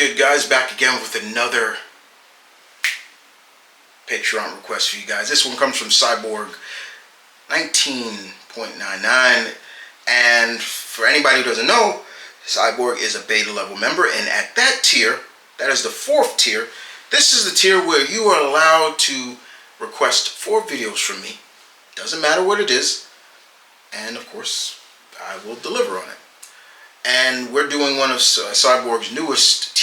good, guys? Back again with another Patreon request for you guys. This one comes from Cyborg 19.99, and for anybody who doesn't know, Cyborg is a beta level member, and at that tier, that is the 4th tier, this is the tier where you are allowed to request 4 videos from me. Doesn't matter what it is, and of course I will deliver on it. And we're doing one of Cyborg's newest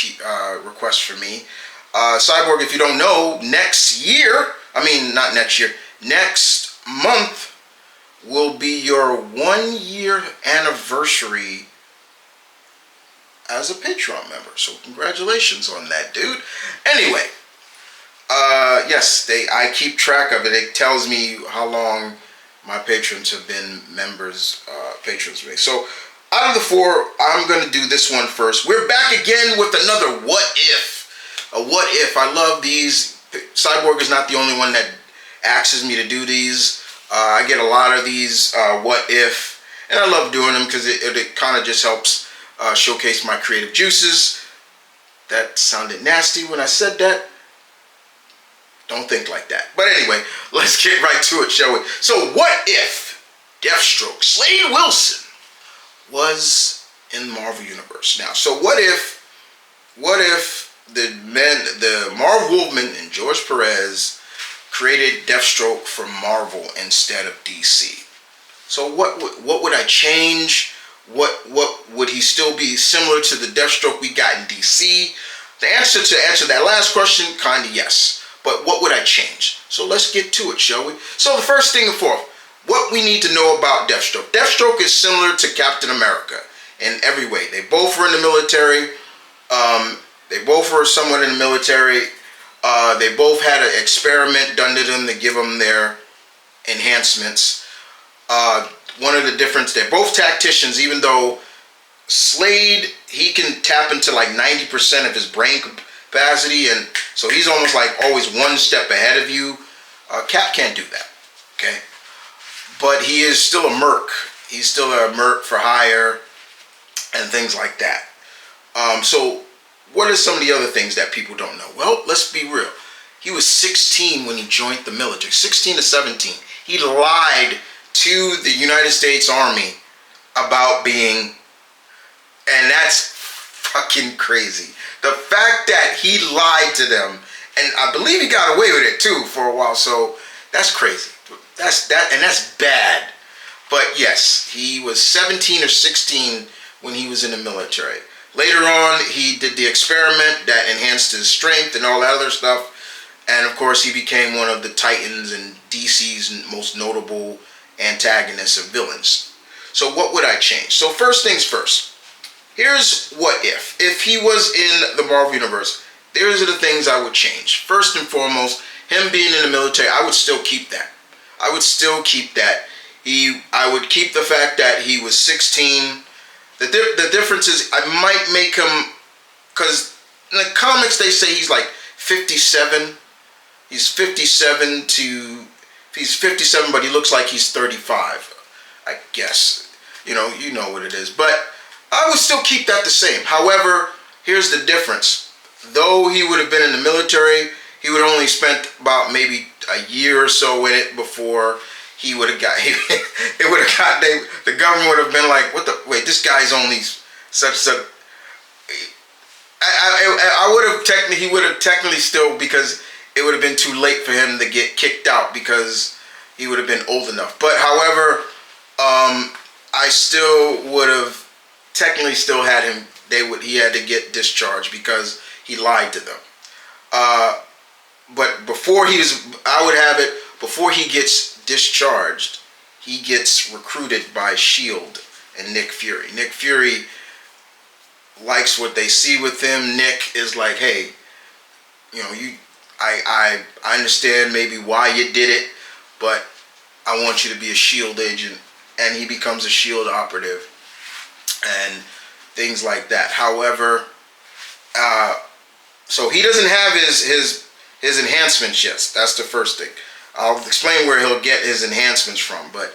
requests for me. Cyborg, if you don't know, next month will be your 1-year anniversary as a Patreon member. So congratulations on that, dude. Anyway, yes, I keep track of it. It tells me how long my patrons have been patrons of me. So out of the 4, I'm going to do this one first. We're back again with another what if. A what if. I love these. Cyborg is not the only one that asks me to do these. I get a lot of these what if, and I love doing them because it kind of just helps showcase my creative juices. That sounded nasty when I said that. Don't think like that. But anyway, let's get right to it, shall we? So what if Deathstroke, Slade Wilson, was in the Marvel Universe? Now, so what if the Marv Wolfman and George Perez created Deathstroke from Marvel instead of DC? So what would I change? What would he still be similar to the Deathstroke we got in DC? The answer to that last question, kinda yes. But what would I change? So let's get to it, shall we? So the first thing and foremost, what we need to know about Deathstroke. Deathstroke is similar to Captain America in every way. They both were in the military. They both were somewhat in the military. They both had an experiment done to them to give them their enhancements. One of the difference, they're both tacticians, even though Slade, he can tap into like 90% of his brain capacity, and so he's almost like always one step ahead of you. Cap can't do that, okay? But he is still a merc. He's still a merc for hire and things like that. So what are some of the other things that people don't know? Well, let's be real. He was 16 when he joined the military, 16 to 17. He lied to the United States Army about being, and that's fucking crazy. The fact that he lied to them, and I believe he got away with it too for a while, so that's crazy. That's bad. But yes, he was 17 or 16 when he was in the military. Later on, he did the experiment that enhanced his strength and all that other stuff. And of course, he became one of the Titans and DC's most notable antagonists and villains. So what would I change? So first things first. Here's what if. If he was in the Marvel Universe, these are the things I would change. First and foremost, him being in the military, I would still keep that. I would still keep that. I would keep the fact that he was 16. The difference is I might make him, because in the comics they say he's like 57. He's 57 he's 57, but he looks like he's 35, I guess. You know what it is. But I would still keep that the same. However, here's the difference. Though he would have been in the military, he would have only spent about maybe a year or so in it before he would have got, the government would have been like, wait, this guy's only such. He would have technically still, because it would have been too late for him to get kicked out because he would have been old enough. But however, I still would have technically still had him, he had to get discharged because he lied to them. But before I would have it, before he gets discharged, he gets recruited by S.H.I.E.L.D. and Nick Fury. Nick Fury likes what they see with him. Nick is like, hey, I understand maybe why you did it, but I want you to be a S.H.I.E.L.D. agent. And he becomes a S.H.I.E.L.D. operative and things like that. However, so he doesn't have his enhancements yet. That's the first thing. I'll explain where he'll get his enhancements from. But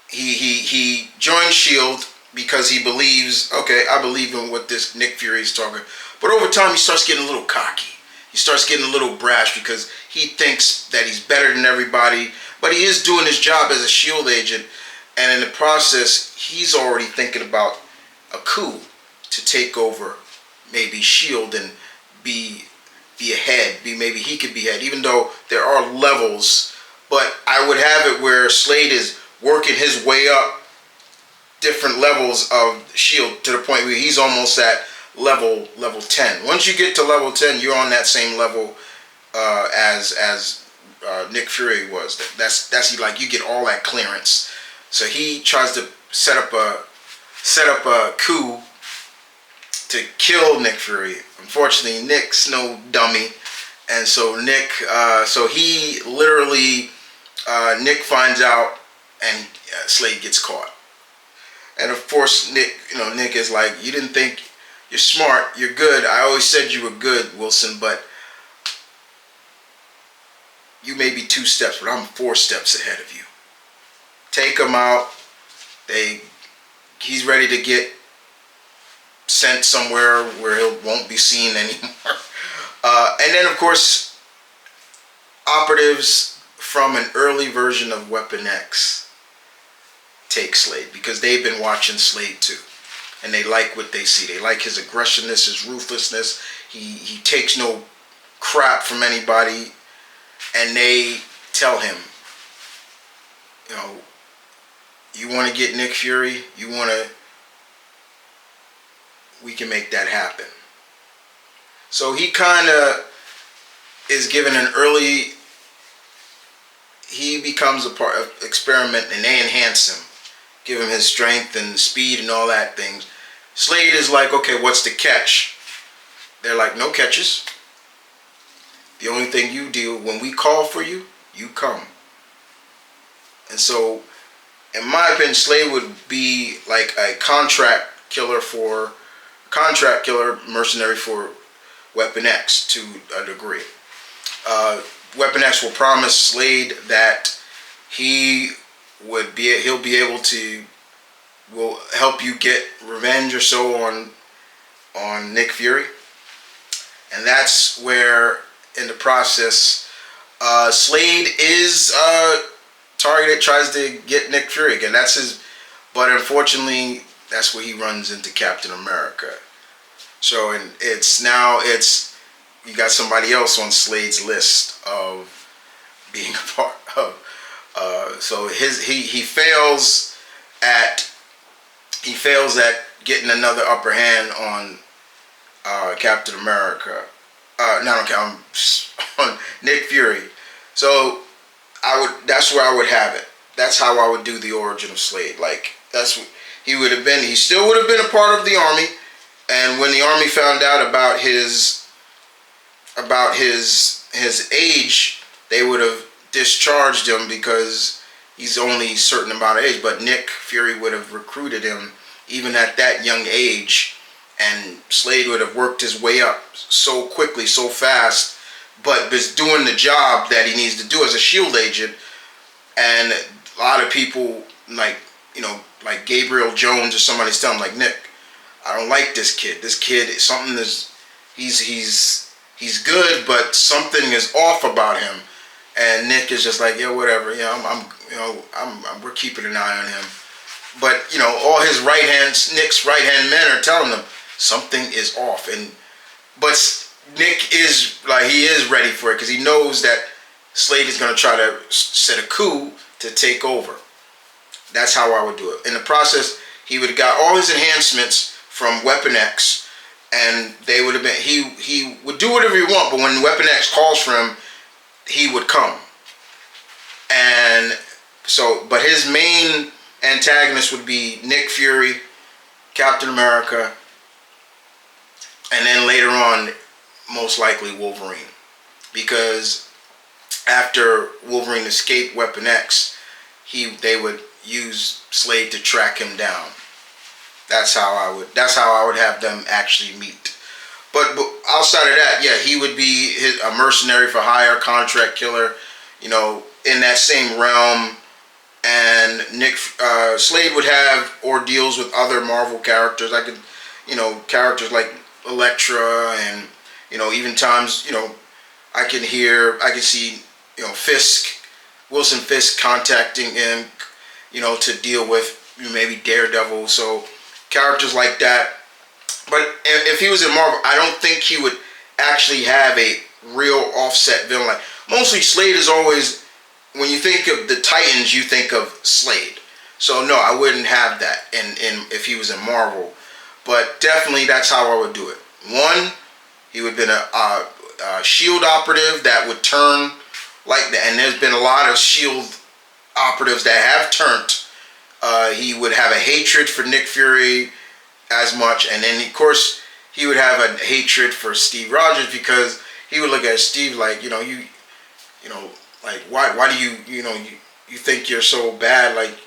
he joined S.H.I.E.L.D. because he believes, okay, I believe in what this Nick Fury is talking. But over time, he starts getting a little cocky. He starts getting a little brash because he thinks that he's better than everybody. But he is doing his job as a SHIELD agent. And in the process, he's already thinking about a coup to take over maybe SHIELD and be ahead. Maybe he could be ahead, even though there are levels. But I would have it where Slade is working his way up different levels of SHIELD to the point where he's almost at level 10. Once you get to level 10, you're on that same level as Nick Fury was. That's like you get all that clearance. So he tries to set up a coup to kill Nick Fury. Unfortunately, Nick's no dummy, and so he literally Nick finds out, and Slade gets caught. And of course, Nick is like, you didn't think you're smart, you're good. I always said you were good, Wilson, but you may be 2 steps, but I'm 4 steps ahead of you. Take him out. He's ready to get sent somewhere where he won't be seen anymore. And then, of course, operatives from an early version of Weapon X take Slade because they've been watching Slade too, and they like what they see. They like his aggressiveness, his ruthlessness. He takes no crap from anybody, and they tell him, you want to get Nick Fury, we can make that happen. So he kind of is given an early, he becomes a part of experiment, and they enhance him, give him his strength and speed and all that things. Slade is like, okay, what's the catch? They're like, no catches. The only thing you do, when we call for you, you come. And so, in my opinion, Slade would be like a contract killer mercenary for Weapon X to a degree. Weapon X will promise Slade that he'll be able to, will help you get revenge or so on Nick Fury. And that's where, in the process, Slade is targeted, tries to get Nick Fury again. That's his, but unfortunately, that's where he runs into Captain America. So, and you got somebody else on Slade's list of being a part of. So he fails at getting another upper hand on Captain America. On Nick Fury. So that's where I would have it. That's how I would do the origin of Slade. Like, that's what he would have been. He still would have been a part of the army. And when the army found out about his age, they would have discharged him because he's only a certain amount of age. But Nick Fury would have recruited him even at that young age, and Slade would have worked his way up so quickly, so fast, but is doing the job that he needs to do as a SHIELD agent. And a lot of people, like Gabriel Jones or somebody's telling him, like, Nick, I don't like this kid. This kid, something is, he's good, but something is off about him. And Nick is just like, yeah, whatever. We're keeping an eye on him. But all his Nick's right hand men are telling him something is off. But Nick is like, he is ready for it because he knows that Slade is going to try to set a coup to take over. That's how I would do it. In the process, he would have got all his enhancements from Weapon X, and they would have been, he would do whatever he want, but when Weapon X calls for him, he would come. And so, but his main antagonist would be Nick Fury, Captain America, and then later on, most likely Wolverine. Because after Wolverine escaped Weapon X, they would use Slade to track him down. That's how I would have them actually meet. But outside of that, yeah, he would be a mercenary for hire, contract killer, in that same realm. and Slade would have ordeals with other Marvel characters. I could, characters like Elektra, and even times, I can see, Wilson Fisk contacting him, to deal with maybe Daredevil. So characters like that. But if he was in Marvel, I don't think he would actually have a real offset villain. Like, mostly Slade is always, when you think of the Titans, you think of Slade. So no, I wouldn't have that if he was in Marvel. But definitely that's how I would do it. One, he would have been a Shield operative that would turn like that, and there's been a lot of Shield operatives that have turned. He would have a hatred for Nick Fury as much, and then of course he would have a hatred for Steve Rogers, because he would look at Steve like, like why do you think you're so bad, like,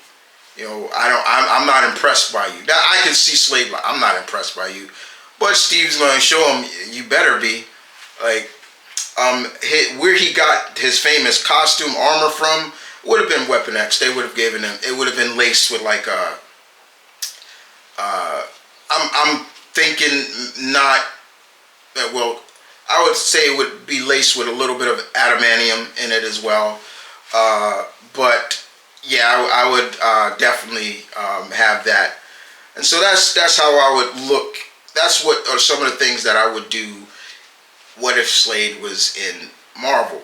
I'm not impressed by you. Now, I can see Slade like, I'm not impressed by you, but Steve's going to show him, you better be. Like, where he got his famous costume armor from would have been Weapon X. They would have given him, it would have been laced with like a, I'm thinking not, well, I would say it would be laced with a little bit of adamantium in it as well. But yeah, I would definitely have that. And so that's how I would look. That's what are some of the things that I would do. What if Slade was in Marvel?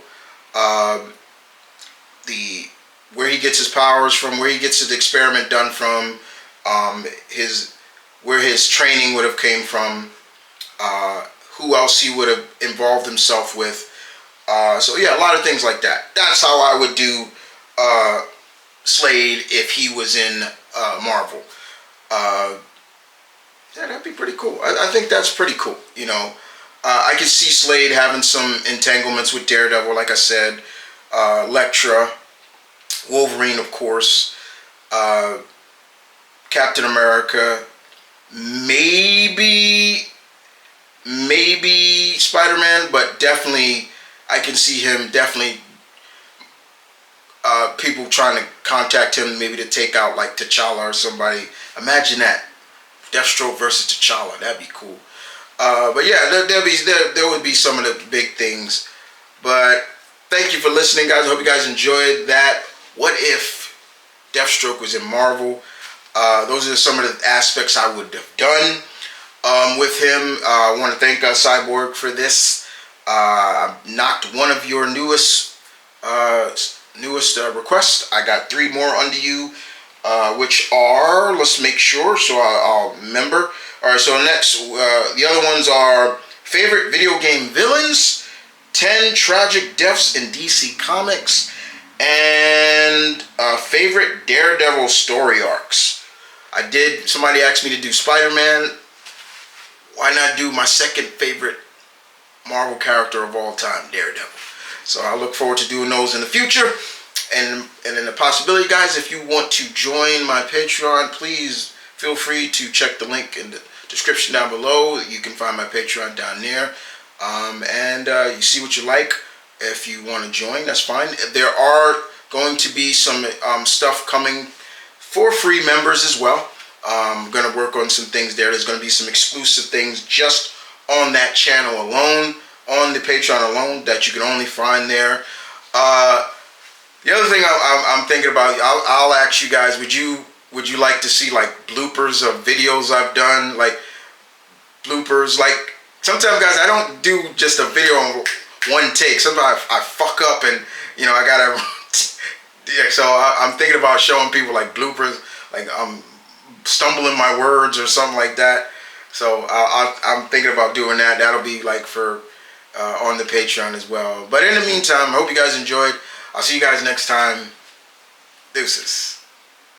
Where he gets his powers from, where he gets his experiment done from, where his training would have came from, who else he would have involved himself with. So yeah, a lot of things like that. That's how I would do Slade if he was in Marvel. Yeah, that'd be pretty cool. I think that's pretty cool. I could see Slade having some entanglements with Daredevil, like I said, Elektra, Wolverine, of course, Captain America, maybe Spider-Man, but definitely I can see him definitely people trying to contact him maybe to take out like T'Challa or somebody. Imagine that. Deathstroke versus T'Challa. That'd be cool. But yeah, there would be some of the big things. But thank you for listening, guys. I hope you guys enjoyed that. What if Deathstroke was in Marvel? Those are some of the aspects I would have done with him. I want to thank Cyborg for this. I knocked one of your newest requests. I got 3 more under you, which are, let's make sure so I'll remember. Alright, so next, the other ones are favorite video game villains, 10 tragic deaths in DC Comics, and favorite Daredevil story arcs. Somebody asked me to do Spider-Man. Why not do my second favorite Marvel character of all time, Daredevil? So I look forward to doing those in the future. And in the possibility, guys, if you want to join my Patreon, please feel free to check the link in the description down below. You can find my Patreon down there. And you see what you like. If you want to join, that's fine. There are going to be some stuff coming for free members as well. I'm going to work on some things there. There's going to be some exclusive things just on that channel alone, on the Patreon alone, that you can only find there. The other thing I'm thinking about, I'll ask you guys, would you like to see like bloopers of videos I've done, like bloopers? Like sometimes, guys, I don't do just a video on one take. Sometimes I fuck up and I gotta. Yeah, so I'm thinking about showing people like bloopers, like I'm stumbling my words or something like that. So I'm thinking about doing that. That'll be like for on the Patreon as well. But in the meantime, I hope you guys enjoyed. I'll see you guys next time. Deuces.